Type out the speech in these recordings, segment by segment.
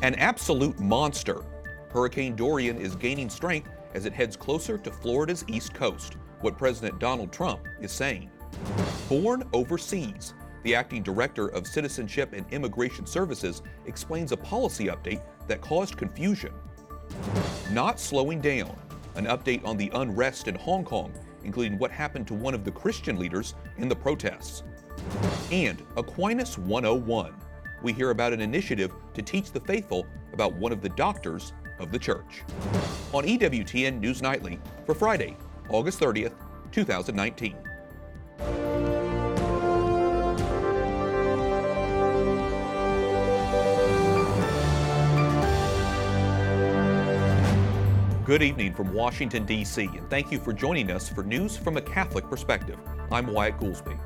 An absolute monster. Hurricane Dorian is gaining strength as it heads closer to Florida's east coast. What President Donald Trump is saying. Born overseas. The acting director of Citizenship and Immigration Services explains a policy update that caused confusion. Not slowing down. An update on the unrest in Hong Kong, including what happened to one of the Christian leaders in the protests. And Aquinas 101. We hear about an initiative to teach the faithful about one of the doctors of the church. On EWTN News Nightly for Friday, August 30th, 2019. Good evening from Washington, D.C., and thank you for joining us for news from a Catholic perspective. I'm Wyatt Goolsby.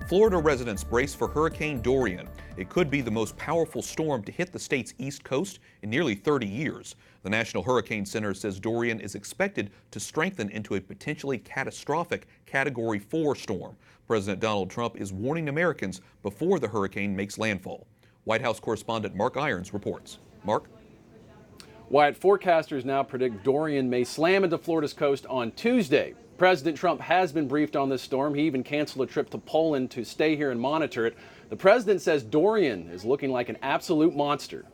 Florida residents brace for Hurricane Dorian. It could be the most powerful storm to hit the state's east coast in nearly 30 years. The National Hurricane Center says Dorian is expected to strengthen into a potentially catastrophic Category 4 storm. President Donald Trump is warning Americans before the hurricane makes landfall. White House correspondent Mark Irons reports. Mark? Wyatt, forecasters now predict Dorian may slam into Florida's coast on Tuesday. President Trump has been briefed on this storm. He even canceled a trip to Poland to stay here and monitor it. The president says Dorian is looking like an absolute monster.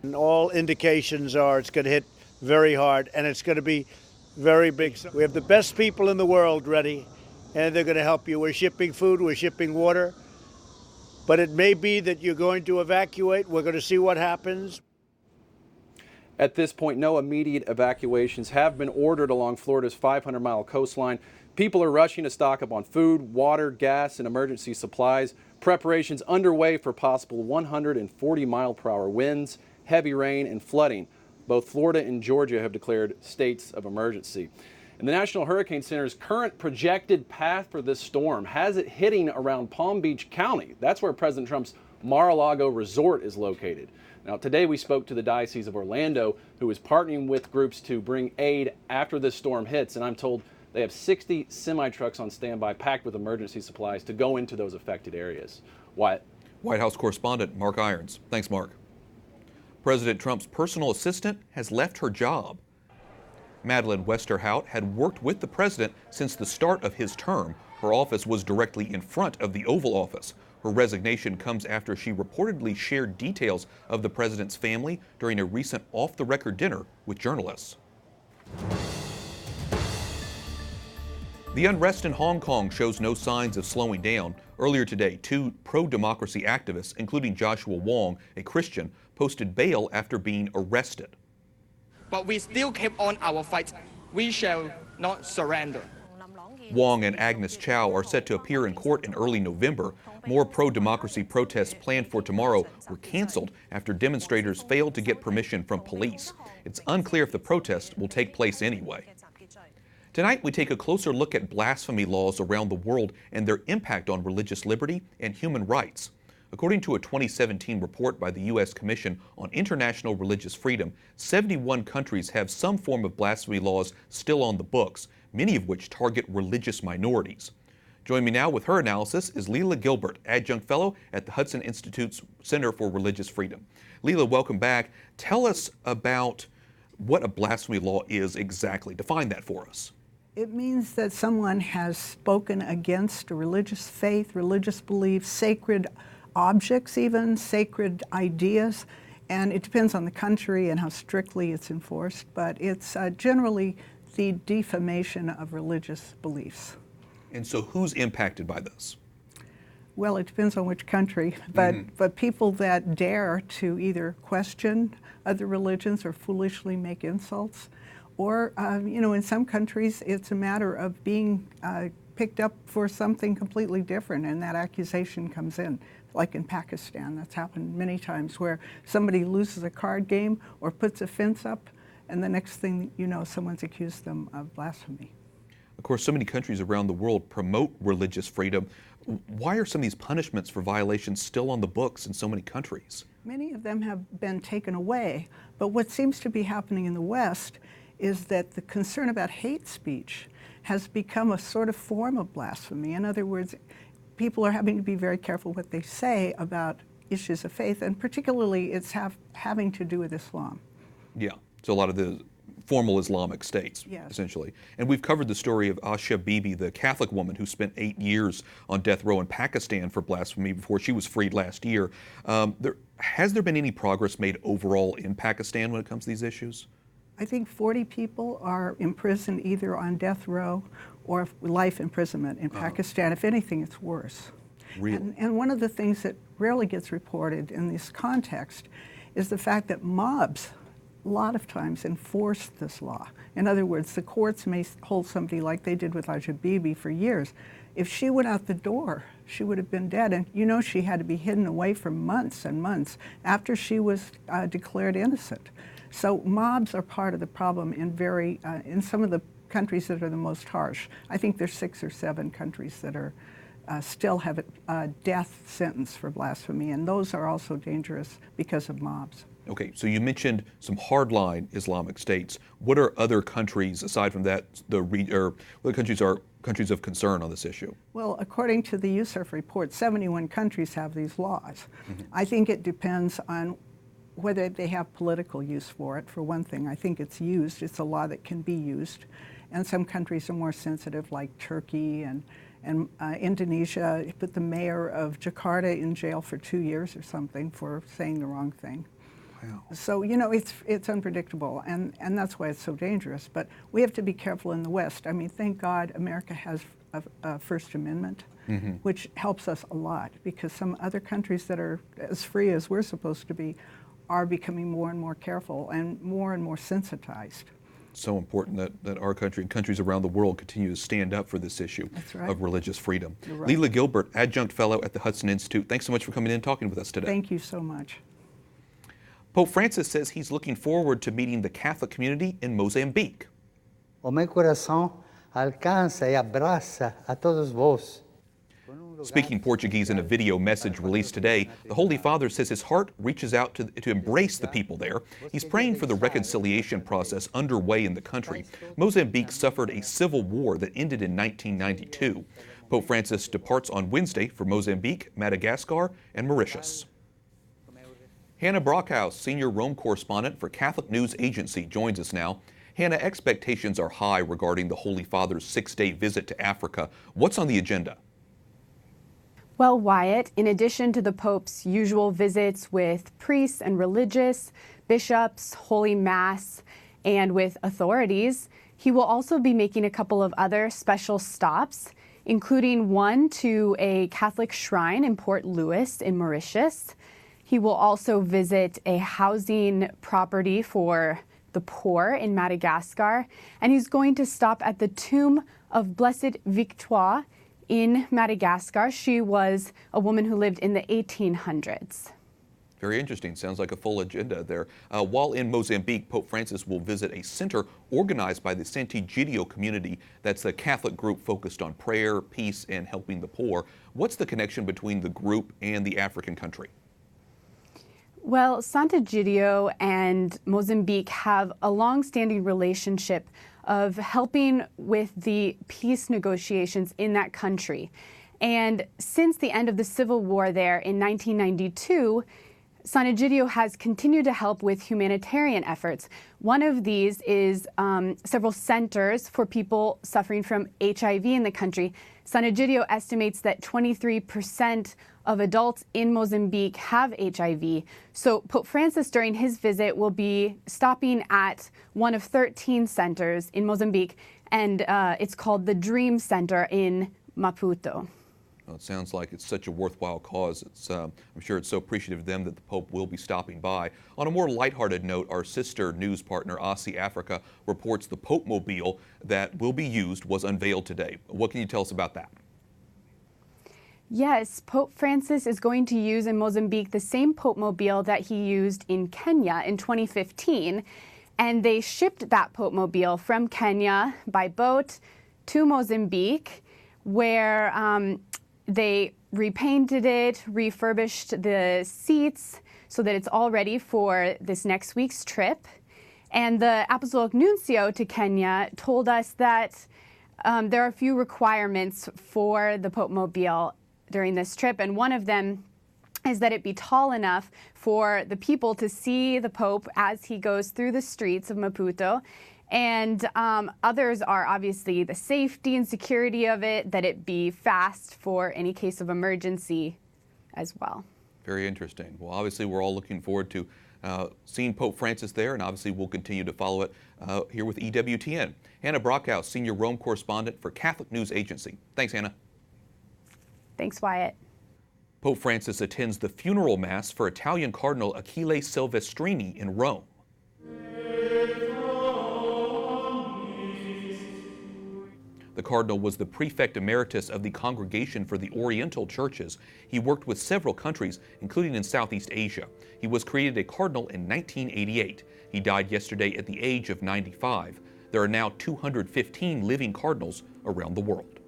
And all indications are it's going to hit very hard, and it's going to be very big. We have the best people in the world ready, and they're going to help you. We're shipping food, we're shipping water, but it may be that you're going to evacuate. We're going to see what happens. At this point, no immediate evacuations have been ordered along Florida's 500-mile coastline. People are rushing to stock up on food, water, gas, and emergency supplies. Preparations underway for possible 140-mile-per-hour winds, heavy rain, and flooding. Both Florida and Georgia have declared states of emergency. And the National Hurricane Center's current projected path for this storm has it hitting around Palm Beach County. That's where President Trump's Mar-a-Lago resort is located. Now, today we spoke to the Diocese of Orlando, who is partnering with groups to bring aid after this storm hits, and I'm told they have 60 semi-trucks on standby packed with emergency supplies to go into those affected areas. White House correspondent Mark Irons. Thanks, Mark. President Trump's personal assistant has left her job. Madeleine Westerhout had worked with the president since the start of his term. Her office was directly in front of the Oval Office. Her resignation comes after she reportedly shared details of the president's family during a recent off-the-record dinner with journalists. The unrest in Hong Kong shows no signs of slowing down. Earlier today, two pro-democracy activists, including Joshua Wong, a Christian, posted bail after being arrested. But we still keep on our fight. We shall not surrender. Wong and Agnes Chow are set to appear in court in early November. More pro-democracy protests planned for tomorrow were canceled after demonstrators failed to get permission from police. It's unclear if the protest will take place anyway. Tonight, we take a closer look at blasphemy laws around the world and their impact on religious liberty and human rights. According to a 2017 report by the U.S. Commission on International Religious Freedom, 71 countries have some form of blasphemy laws still on the books, many of which target religious minorities. Joining me now with her analysis is Lela Gilbert, adjunct fellow at the Hudson Institute's Center for Religious Freedom. Lela, welcome back. Tell us about what a blasphemy law is exactly. Define that for us. It means that someone has spoken against a religious faith, religious beliefs, sacred objects even, sacred ideas, and it depends on the country and how strictly it's enforced, but it's generally the defamation of religious beliefs. And so who's impacted by this? Well, it depends on which country, but people that dare to either question other religions or foolishly make insults, or, in some countries it's a matter of being picked up for something completely different, and that accusation comes in. Like in Pakistan, that's happened many times, where somebody loses a card game or puts a fence up, and the next thing you know, someone's accused them of blasphemy. Of course, so many countries around the world promote religious freedom. Why are some of these punishments for violations still on the books in so many countries? Many of them have been taken away, but what seems to be happening in the West is that the concern about hate speech has become a sort of form of blasphemy. In other words, people are having to be very careful what they say about issues of faith, and particularly it's having to do with Islam. Yeah, so a lot of the formal Islamic states, Yes. essentially. And we've covered the story of Asha Bibi, the Catholic woman who spent 8 years on death row in Pakistan for blasphemy before she was freed last year. Has there been any progress made overall in Pakistan when it comes to these issues? I think 40 people are imprisoned either on death row or life imprisonment in Pakistan. If anything, it's worse. Really? And one of the things that rarely gets reported in this context is the fact that mobs a lot of times enforce this law. In other words, the courts may hold somebody like they did with Asha Bibi for years. If she went out the door, she would have been dead. And you know, she had to be hidden away for months and months after she was declared innocent. So mobs are part of the problem in some of the countries that are the most harsh. I think there's 6 or 7 countries that are still have a death sentence for blasphemy, and those are also dangerous because of mobs. Okay, so you mentioned some hardline Islamic states. What are other countries, aside from that, what countries are countries of concern on this issue? Well, according to the USERF report, 71 countries have these laws. I think it depends on whether they have political use for it. For one thing, I think it's used. It's a law that can be used. And some countries are more sensitive, like Turkey and Indonesia put the mayor of Jakarta in jail for 2 years or something for saying the wrong thing. Wow. So, you know, it's unpredictable, and that's why it's so dangerous. But we have to be careful in the West. I mean, thank God America has a First Amendment, which helps us a lot, because some other countries that are as free as we're supposed to be are becoming more and more careful and more sensitized. So important that our country and countries around the world continue to stand up for this issue of religious freedom. You're right. Lela Gilbert, Adjunct Fellow at the Hudson Institute, thanks so much for coming in and talking with us today. Thank you so much. Pope Francis says he's looking forward to meeting the Catholic community in Mozambique. O meu coração alcança e abraça a todos vós. Speaking Portuguese in a video message released today, the Holy Father says his heart reaches out to embrace the people there. He's praying for the reconciliation process underway in the country. Mozambique suffered a civil war that ended in 1992. Pope Francis departs on Wednesday for Mozambique, Madagascar, and Mauritius. Hannah Brockhouse, senior Rome correspondent for Catholic News Agency, joins us now. Hannah, expectations are high regarding the Holy Father's 6-day visit to Africa. What's on the agenda? Well, Wyatt, in addition to the Pope's usual visits with priests and religious, bishops, Holy Mass, and with authorities, he will also be making a couple of other special stops, including one to a Catholic shrine in Port Louis in Mauritius. He will also visit a housing property for the poor in Madagascar, and he's going to stop at the tomb of Blessed Victoire in Madagascar. She was a woman who lived in the 1800s. Very interesting. Sounds like a full agenda there. While in Mozambique, Pope Francis will visit a center organized by the Sant'Egidio community. That's a Catholic group focused on prayer, peace, and helping the poor. What's the connection between the group and the African country? Well, Sant'Egidio and Mozambique have a long-standing relationship of helping with the peace negotiations in that country. And since the end of the civil war there in 1992, Sant'Egidio has continued to help with humanitarian efforts. One of these is several centers for people suffering from HIV in the country. Sant'Egidio estimates that 23% of adults in Mozambique have HIV. So Pope Francis, during his visit, will be stopping at one of 13 centers in Mozambique, and it's called the Dream Center in Maputo. Well, it sounds like it's such a worthwhile cause. I'm sure it's so appreciative of them that the Pope will be stopping by. On a more lighthearted note, our sister news partner, Aussie Africa, reports the Pope Mobile that will be used was unveiled today. What can you tell us about that? Yes, Pope Francis is going to use in Mozambique the same Pope Mobile that he used in Kenya in 2015. And they shipped that Pope Mobile from Kenya by boat to Mozambique, where they repainted it, refurbished the seats so that it's all ready for this next week's trip. And the Apostolic Nuncio to Kenya told us that there are a few requirements for the Pope Mobile during this trip, and one of them is that it be tall enough for the people to see the Pope as he goes through the streets of Maputo. And others are obviously the safety and security of it, that it be fast for any case of emergency as well. Very interesting. Well, obviously, we're all looking forward to seeing Pope Francis there, and obviously we'll continue to follow it here with EWTN. Hannah Brockhouse, Senior Rome Correspondent for Catholic News Agency. Thanks, Hannah. Thanks, Wyatt. Pope Francis attends the funeral mass for Italian Cardinal Achille Silvestrini in Rome. The cardinal was the prefect emeritus of the Congregation for the Oriental Churches. He worked with several countries, including in Southeast Asia. He was created a cardinal in 1988. He died yesterday at the age of 95. There are now 215 living cardinals around the world.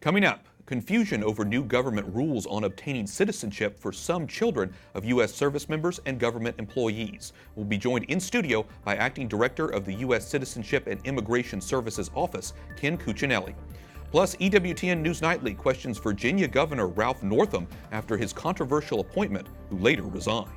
Coming up, confusion over new government rules on obtaining citizenship for some children of U.S. service members and government employees. We'll be joined in studio by Acting Director of the U.S. Citizenship and Immigration Services Office, Ken Cuccinelli. Plus, EWTN News Nightly questions Virginia Governor Ralph Northam after his controversial appointment, who later resigned.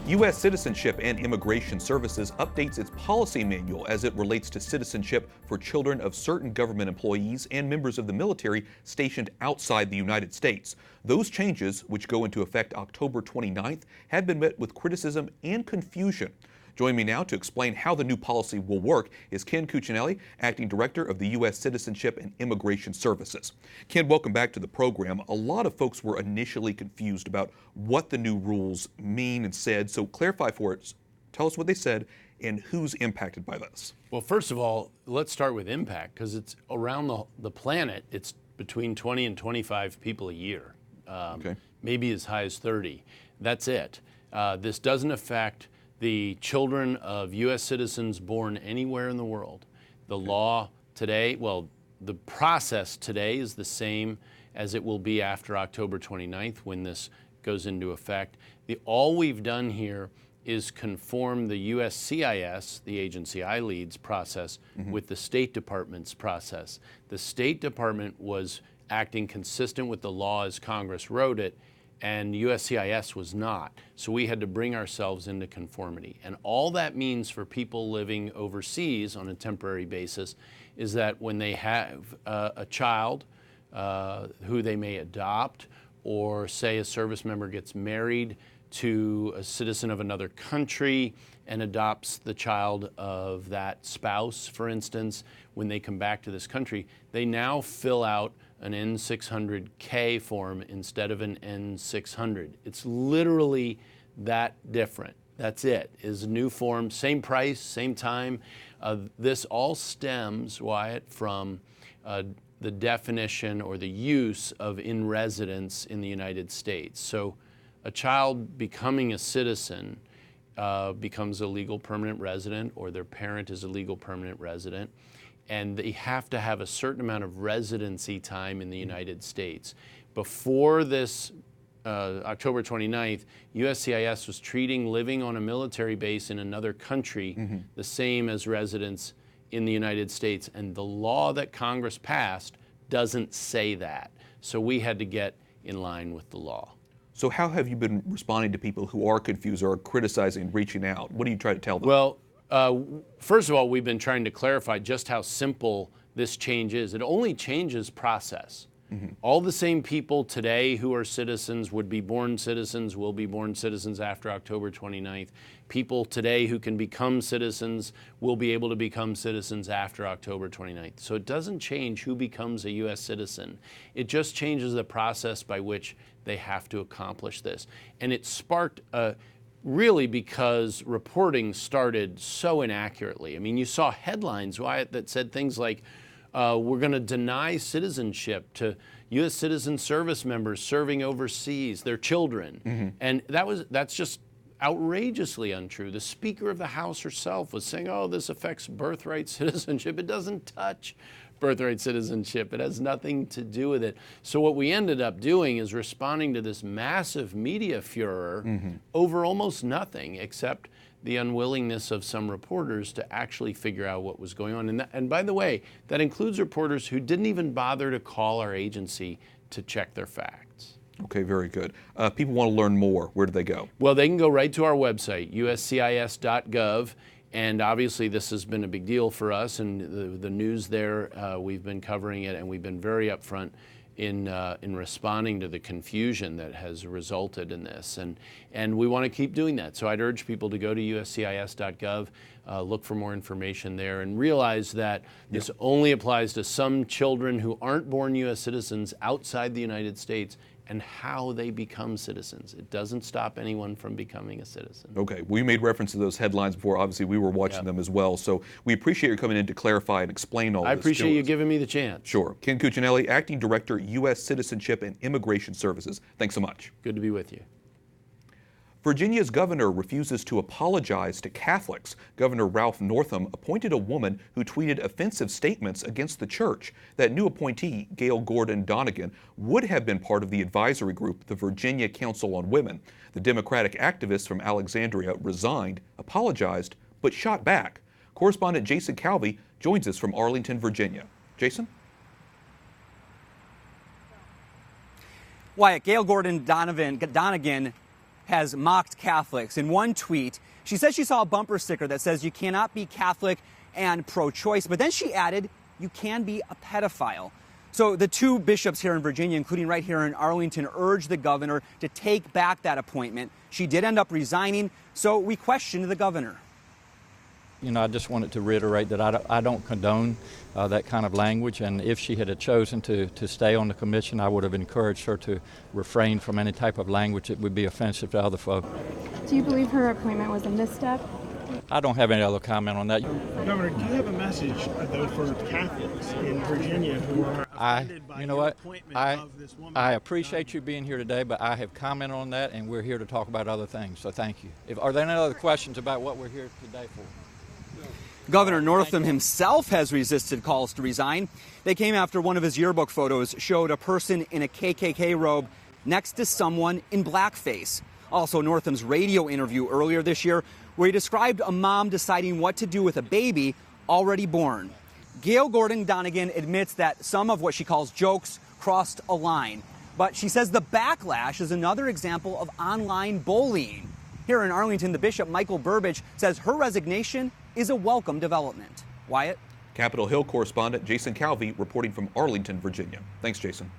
U.S. Citizenship and Immigration Services updates its policy manual as it relates to citizenship for children of certain government employees and members of the military stationed outside the United States. Those changes, which go into effect October 29th, have been met with criticism and confusion. Joining me now to explain how the new policy will work is Ken Cuccinelli, Acting Director of the U.S. Citizenship and Immigration Services. Ken, welcome back to the program. A lot of folks were initially confused about what the new rules mean and said, so clarify for us. Tell us what they said and who's impacted by this. Well, first of all, let's start with impact, because it's around the planet. It's between 20 and 25 people a year, maybe as high as 30. That's it. This doesn't affect the children of U.S. citizens born anywhere in the world. The law today, well, the process today is the same as it will be after October 29th when this goes into effect. All we've done here is conform the USCIS, the agency I lead's process, with the State Department's process. The State Department was acting consistent with the law as Congress wrote it, and USCIS was not. So we had to bring ourselves into conformity. And all that means for people living overseas on a temporary basis is that when they have a child who they may adopt, or say a service member gets married to a citizen of another country and adopts the child of that spouse, for instance, when they come back to this country, they now fill out an N600K form instead of an N600. It's literally that different. That's it. Is a new form, same price, same time. This all stems, Wyatt, from the definition or the use of in residence in the United States. So a child becoming a citizen becomes a legal permanent resident, or their parent is a legal permanent resident, and they have to have a certain amount of residency time in the United States. Before this October 29th, USCIS was treating living on a military base in another country the same as residents in the United States, and the law that Congress passed doesn't say that. So we had to get in line with the law. So how have you been responding to people who are confused or are criticizing, reaching out? What do you try to tell them? Well, first of all, we've been trying to clarify just how simple this change is. It only changes process. All the same people today who are citizens would be born citizens, will be born citizens after October 29th. People today who can become citizens will be able to become citizens after October 29th. So it doesn't change who becomes a U.S. citizen. It just changes the process by which they have to accomplish this. And it sparked really because reporting started so inaccurately. I mean, you saw headlines, Wyatt, that said things like, we're going to deny citizenship to U.S. citizen service members serving overseas, their children. And that's just outrageously untrue. The Speaker of the House herself was saying, oh, this affects birthright citizenship. It doesn't touch birthright citizenship. It has nothing to do with it. So what we ended up doing is responding to this massive media furor over almost nothing except the unwillingness of some reporters to actually figure out what was going on. And by the way, that includes reporters who didn't even bother to call our agency to check their facts. Okay, very good. People want to learn more. Where do they go? Well, they can go right to our website, uscis.gov. And obviously this has been a big deal for us, and the news there, we've been covering it, and we've been very upfront in responding to the confusion that has resulted in this. And we want to keep doing that. So I'd urge people to go to uscis.gov, look for more information there, and realize that this only applies to some children who aren't born U.S. citizens outside the United States, and how they become citizens. It doesn't stop anyone from becoming a citizen. Okay, we made reference to those headlines before. Obviously, we were watching them as well. So we appreciate you coming in to clarify and explain all this. I appreciate you giving me the chance. Sure. Ken Cuccinelli, Acting Director, U.S. Citizenship and Immigration Services. Thanks so much. Good to be with you. Virginia's governor refuses to apologize to Catholics. Governor Ralph Northam appointed a woman who tweeted offensive statements against the church. That new appointee, Gail Gordon Donegan, would have been part of the advisory group, the Virginia Council on Women. The Democratic activist from Alexandria resigned, apologized, but shot back. Correspondent Jason Calvi joins us from Arlington, Virginia. Jason? Wyatt, Gail Gordon Donegan has mocked Catholics. In one tweet, she says she saw a bumper sticker that says you cannot be Catholic and pro-choice, but then she added you can be a pedophile. So the two bishops here in Virginia, including right here in Arlington, urged the governor to take back that appointment. She did end up resigning, so we questioned the governor. You know, I just wanted to reiterate that I don't condone that kind of language, and if she had chosen to stay on the commission, I would have encouraged her to refrain from any type of language that would be offensive to other folk. Do you believe her appointment was a misstep? I don't have any other comment on that. Governor, do you have a message, though, for Catholics in Virginia who are offended by your appointment of this woman? I appreciate you being here today, but I have commented on that, and we're here to talk about other things, so thank you. Are there any other questions about what we're here today for? Governor Northam himself has resisted calls to resign. They came after one of his yearbook photos showed a person in a KKK robe next to someone in blackface. Also, Northam's radio interview earlier this year where he described a mom deciding what to do with a baby already born. Gail Gordon Donegan admits that some of what she calls jokes crossed a line, but she says the backlash is another example of online bullying. Here in Arlington, the Bishop Michael Burbidge says her resignation is a welcome development. Wyatt? Capitol Hill correspondent Jason Calvi reporting from Arlington, Virginia. Thanks, Jason.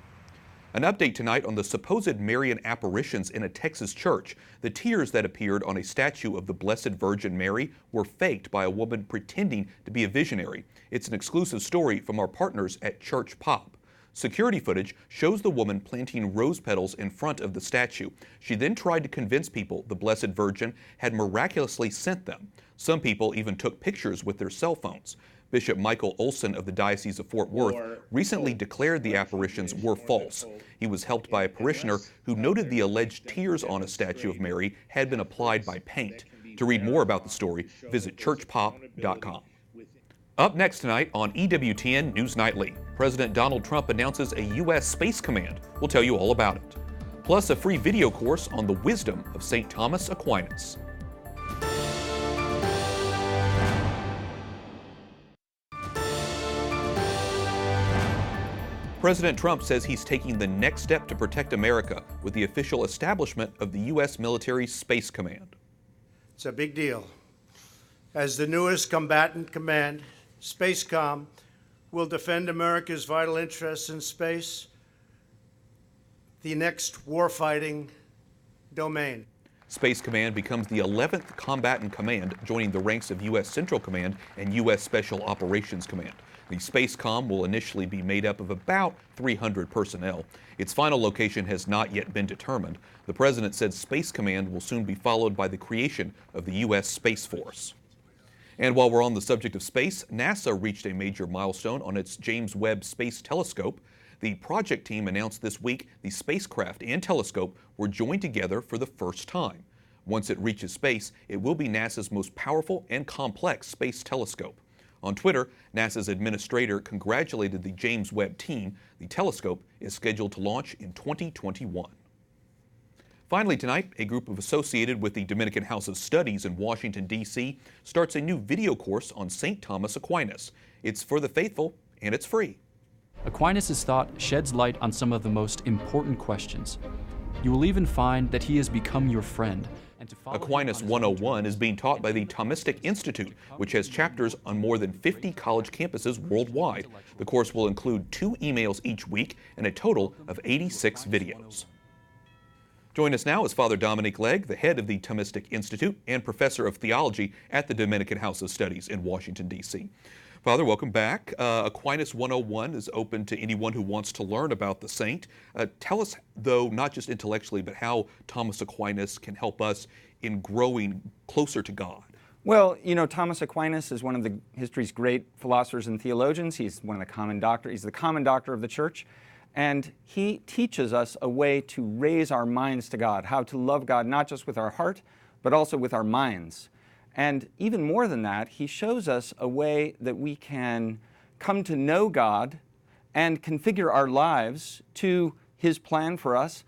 An update tonight on the supposed Marian apparitions in a Texas church. The tears that appeared on a statue of the Blessed Virgin Mary were faked by a woman pretending to be a visionary. It's an exclusive story from our partners at Church Pop. Security footage shows the woman planting rose petals in front of the statue. She then tried to convince people the Blessed Virgin had miraculously sent them. Some people even took pictures with their cell phones. Bishop Michael Olson of the Diocese of Fort Worth recently declared the apparitions were false. He was helped by a parishioner who noted the alleged tears on a statue of Mary had been applied by paint. To read more about the story, visit churchpop.com. Up next tonight on EWTN News Nightly, President Donald Trump announces a U.S. Space Command. We'll tell you all about it. Plus, a free video course on the wisdom of St. Thomas Aquinas. President Trump says he's taking the next step to protect America with the official establishment of the U.S. Military Space Command. It's a big deal. As the newest combatant command, SpaceCom will defend America's vital interests in space, the next warfighting domain. Space Command becomes the 11th combatant command, joining the ranks of U.S. Central Command and U.S. Special Operations Command. The SpaceCom will initially be made up of about 300 personnel. Its final location has not yet been determined. The president said Space Command will soon be followed by the creation of the U.S. Space Force. And while we're on the subject of space, NASA reached a major milestone on its James Webb Space Telescope. The project team announced this week the spacecraft and telescope were joined together for the first time. Once it reaches space, it will be NASA's most powerful and complex space telescope. On Twitter, NASA's administrator congratulated the James Webb team. The telescope is scheduled to launch in 2021. Finally tonight, a group associated with the Dominican House of Studies in Washington, D.C. starts a new video course on St. Thomas Aquinas. It's for the faithful, and it's free. Aquinas' thought sheds light on some of the most important questions. You will even find that he has become your friend. Aquinas 101 is being taught by the Thomistic Institute, which has chapters on more than 50 college campuses worldwide. The course will include 2 emails each week and a total of 86 videos. Join us now is Father Dominic Legge, the head of the Thomistic Institute and professor of theology at the Dominican House of Studies in Washington, D.C. Father, welcome back. Aquinas 101 is open to anyone who wants to learn about the saint. Tell us, though, not just intellectually, but how Thomas Aquinas can help us in growing closer to God. Well, you know, Thomas Aquinas is one of the history's great philosophers and theologians. He's one of the common doctor. He's the common doctor of the church. And he teaches us a way to raise our minds to God, how to love God not just with our heart, but also with our minds. And even more than that, he shows us a way that we can come to know God and configure our lives to his plan for us,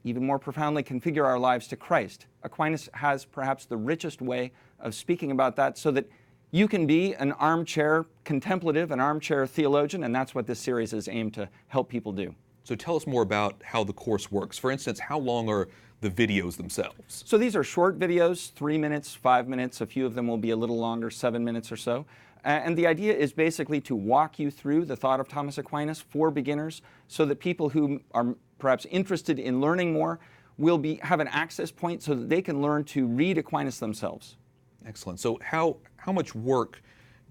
even more profoundly, configure our lives to Christ. Aquinas has perhaps the richest way of speaking about that so that you can be an armchair contemplative, an armchair theologian, and that's what this series is aimed to help people do. So tell us more about how the course works. For instance, how long are the videos themselves? So these are short videos, 3 minutes, 5 minutes. A few of them will be a little longer, 7 minutes or so. And the idea is basically to walk you through the thought of Thomas Aquinas for beginners so that people who are perhaps interested in learning more will have an access point so that they can learn to read Aquinas themselves. Excellent. So how much work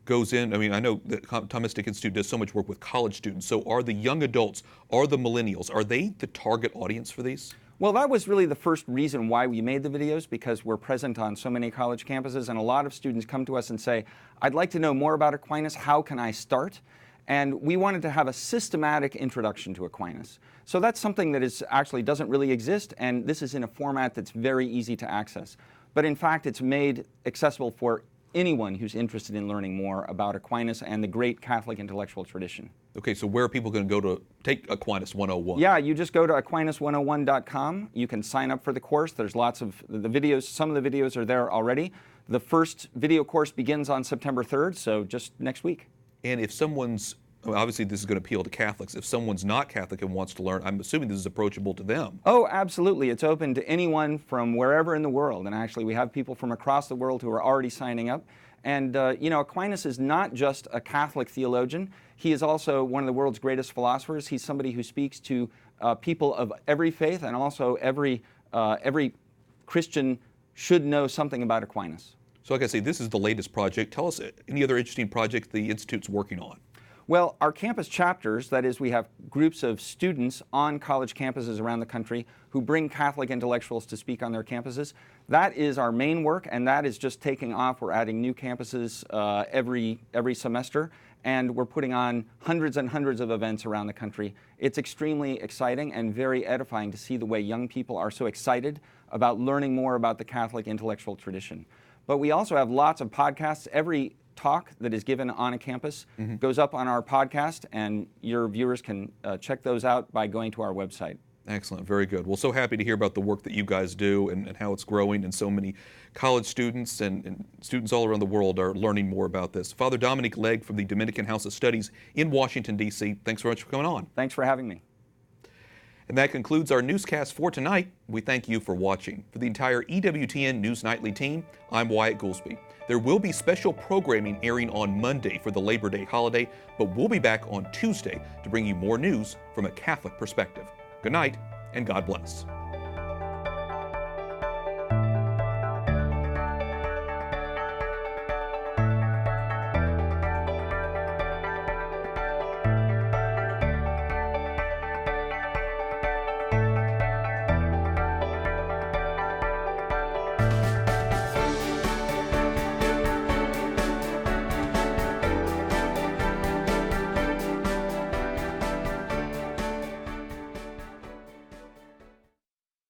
goes in? I mean, I know the Thomistic Institute does so much work with college students. So are the young adults, are the millennials, are they the target audience for these? Well, that was really the first reason why we made the videos, because we're present on so many college campuses, and a lot of students come to us and say, I'd like to know more about Aquinas, how can I start? And we wanted to have a systematic introduction to Aquinas. So that's something that actually doesn't really exist, and this is in a format that's very easy to access. But in fact, it's made accessible for anyone who's interested in learning more about Aquinas and the great Catholic intellectual tradition. Okay, so where are people going to go to take Aquinas 101? Yeah, you just go to aquinas101.com. You can sign up for the course. There's lots of the videos. Some of the videos are there already. The first video course begins on September 3rd, so just next week. And if someone's, obviously this is going to appeal to Catholics, if someone's not Catholic and wants to learn, I'm assuming this is approachable to them. Oh, absolutely. It's open to anyone from wherever in the world. And actually we have people from across the world who are already signing up. And, you know, Aquinas is not just a Catholic theologian. He is also one of the world's greatest philosophers. He's somebody who speaks to people of every faith, and also every Christian should know something about Aquinas. So like I say, this is the latest project. Tell us any other interesting project the Institute's working on. Well, our campus chapters, that is, we have groups of students on college campuses around the country who bring Catholic intellectuals to speak on their campuses. That is our main work, and that is just taking off. We're adding new campuses every semester, and we're putting on hundreds and hundreds of events around the country. It's extremely exciting and very edifying to see the way young people are so excited about learning more about the Catholic intellectual tradition. But we also have lots of podcasts. Every talk that is given on a campus goes up on our podcast, and your viewers can check those out by going to our website. Excellent, very good. Well, so happy to hear about the work that you guys do and how it's growing, and so many college students and students all around the world are learning more about this. Father Dominic Legge from the Dominican House of Studies in Washington, D.C., thanks very much for coming on. Thanks for having me. And that concludes our newscast for tonight. We thank you for watching. For the entire EWTN News Nightly team, I'm Wyatt Goolsby. There will be special programming airing on Monday for the Labor Day holiday, but we'll be back on Tuesday to bring you more news from a Catholic perspective. Good night, and God bless.